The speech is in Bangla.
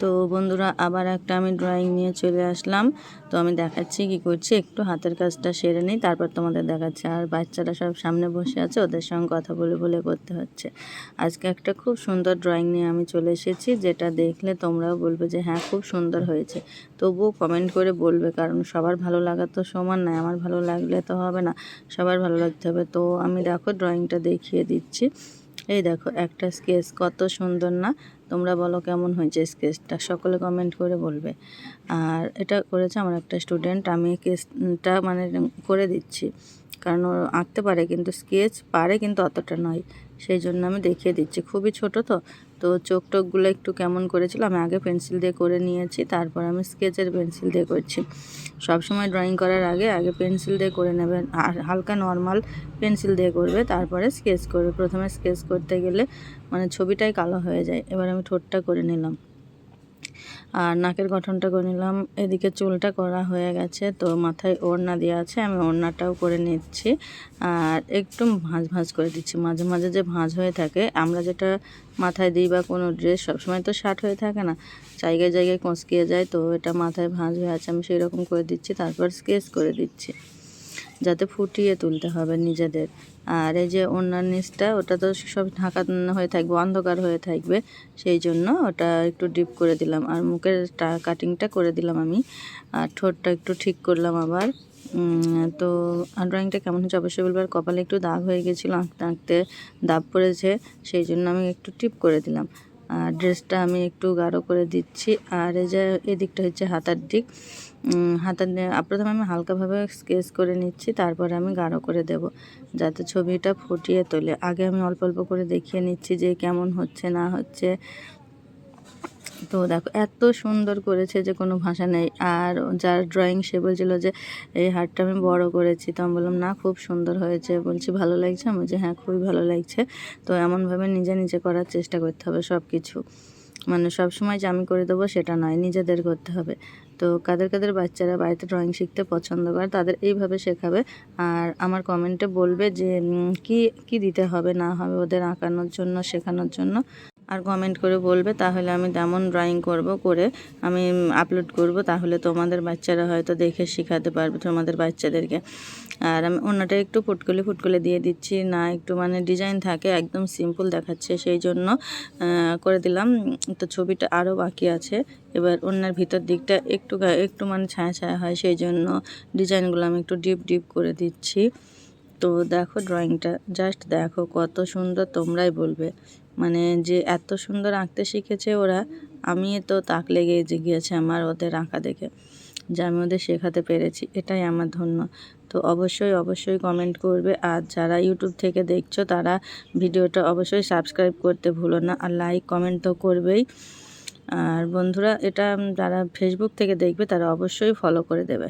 তো বন্ধুরা আবার একটা আমি ড্রয়িং নিয়ে চলে আসলাম। তো আমি দেখাচ্ছি কি করছি, একটু হাতের কাজটা সেরে নিই, তারপর তোমাদের দেখাচ্ছি। আর বাচ্চারা সব সামনে বসে আছে, ওদের সঙ্গে কথা বলে বলে করতে হচ্ছে। আজকে একটা খুব সুন্দর ড্রয়িং নিয়ে আমি চলে এসেছি, যেটা দেখলে তোমরাও বলবে যে হ্যাঁ খুব সুন্দর হয়েছে। তবুও কমেন্ট করে বলবে, কারণ সবার ভালো লাগা তো সমান নয়। আমার ভালো লাগলে তো হবে না, সবার ভালো লাগতে হবে। তো আমি দেখো ড্রয়িংটা দেখিয়ে দিচ্ছি। এই দেখো একটা স্কেচ, কত সুন্দর না? তোমরা বলো কেমন হয়েছে স্কেচটা, সকলে কমেন্ট করে বলবে। আর এটা করেছে আমার একটা স্টুডেন্ট, আমি স্কেচটা মানে করে দিচ্ছি, কারণ ও আঁকতে পারে কিন্তু স্কেচ পারে কিন্তু অতটা নয়, সেই জন্য আমি দেখিয়ে দিচ্ছি। খুবই ছোট তো চোখ টোকগুলো একটু কেমন করেছিল, আমি আগে পেন্সিল দিয়ে করে নিয়েছি, তারপর আমি স্কেচের পেন্সিল দিয়ে করছি। সবসময় ড্রয়িং করার আগে পেন্সিল দিয়ে করে নেবেন, আর হালকা নর্মাল পেন্সিল দিয়ে করবে, তারপরে স্কেচ করবে। প্রথমে স্কেচ করতে গেলে মানে ছবিটাই কালো হয়ে যায়। এবার আমি ঠোঁটটা করে নিলাম আর নাকের গঠনটা করে নিলাম। এদিকে চুলটা করা হয়ে গেছে, তো মাথায় ওড়না দেওয়া আছে, আমি ওড়নাটাও করে নিচ্ছি। আর একটু ভাঁজ ভাঁজ করে দিচ্ছি, মাঝে মাঝে যে ভাঁজ হয়ে থাকে, আমরা যেটা মাথায় দিই বা কোনো ড্রেস সবসময় তো শার্ট হয়ে থাকে না, জায়গায় জায়গায় কোঁচকিয়ে যায়, তো এটা মাথায় ভাঁজ হয়ে আছে, আমি সেই রকম করে দিচ্ছি। তারপর স্কেচ করে দিচ্ছি, যাতে ফুটিয়ে তুলতে হবে নিজেদের। আর এই যে ওড়নার নিচটা, ওটা তো সব ঢাকা হয়ে থাকবে, অন্ধকার হয়ে থাকবে, সেই জন্য ওটা একটু ডিপ করে দিলাম। আর মুখের কাটিংটা করে দিলাম আমি, আর ঠোঁটটা একটু ঠিক করলাম আবার। তো ড্রয়িংটা কেমন হচ্ছে অবশ্যই বলবো। আর কপালে একটু দাগ হয়ে গেছিলো, আঁকতে আঁকতে দাগ পড়েছে, সেই জন্য আমি একটু টিপ করে দিলাম। আর ড্রেসটা আমি একটু গাঢ় করে দিচ্ছি। আর এই যে এদিকটা হচ্ছে হাতার দিক, হাতার প্রথমে আমি হালকাভাবে স্কেচ করে নিচ্ছি, তারপরে আমি গাঢ় করে দেব, যাতে ছবিটা ফুটিয়ে তোলে। আগে আমি অল্প অল্প করে দেখিয়ে নিচ্ছি যে কেমন হচ্ছে না হচ্ছে। তো দেখো এত সুন্দর করেছে যে কোনো ভাষা নেই। আর যার ড্রয়িং সে বলছিল যে এই হারটা আমি বড় করেছি, তো আমি বললাম না খুব সুন্দর হয়েছে। বলছি ভালো লাগছে? আমি বলছি হ্যাঁ খুবই ভালো লাগছে। তো এমনভাবে নিজে নিজে করার চেষ্টা করতে হবে সব কিছু, মানে সব সময় যে আমি করে দেবো সেটা নয়, নিজেদের করতে হবে। তো কাদের কাদের বাচ্চারা বাড়িতে ড্রয়িং শিখতে পছন্দ করে, তাদের এইভাবে শেখাবে। আর আমার কমেন্টে বলবে যে কি কি দিতে হবে না হবে ওদের আঁকানোর জন্য, শেখানোর জন্য। আর কমেন্ট করে বলবে, তাহলে আমি তেমন ড্রয়িং করব, করে আমি আপলোড করব, তাহলে তোমাদের বাচ্চারা হয়তো দেখে শেখাতে পারবে তোমাদের বাচ্চাদেরকে। আর আমি ওড়নাটা একটু ফুটকুলি ফুটকুলি দিয়ে দিচ্ছি, না একটু মানে ডিজাইন থাকে, একদম সিম্পল দেখাচ্ছে সেই জন্য করে দিলাম। তো ছবিটা আরও বাকি আছে। এবার ওড়নার ভিতর দিকটা একটু একটু মানে ছায়া ছায়া হয়, সেই জন্য ডিজাইনগুলো আমি একটু ডিপ ডিপ করে দিচ্ছি। তো দেখো ড্রয়িংটা জাস্ট দেখো কত সুন্দর, তোমরাই বলবে মানে যে এত সুন্দর আঁকতে শিখেছে ওরা। আমি তো তাক লেগে গিয়েছে আমার ওদের আঁকা দেখে, যে আমি ওদের শেখাতে পেরেছি, এটাই আমার ধন্য। তো অবশ্যই অবশ্যই কমেন্ট করবে। আর যারা ইউটিউব থেকে দেখছো তারা ভিডিওটা অবশ্যই সাবস্ক্রাইব করতে ভুলো না, আর লাইক কমেন্ট তো করবেই। আর বন্ধুরা এটা যারা ফেসবুক থেকে দেখবে তারা অবশ্যই ফলো করে দেবে।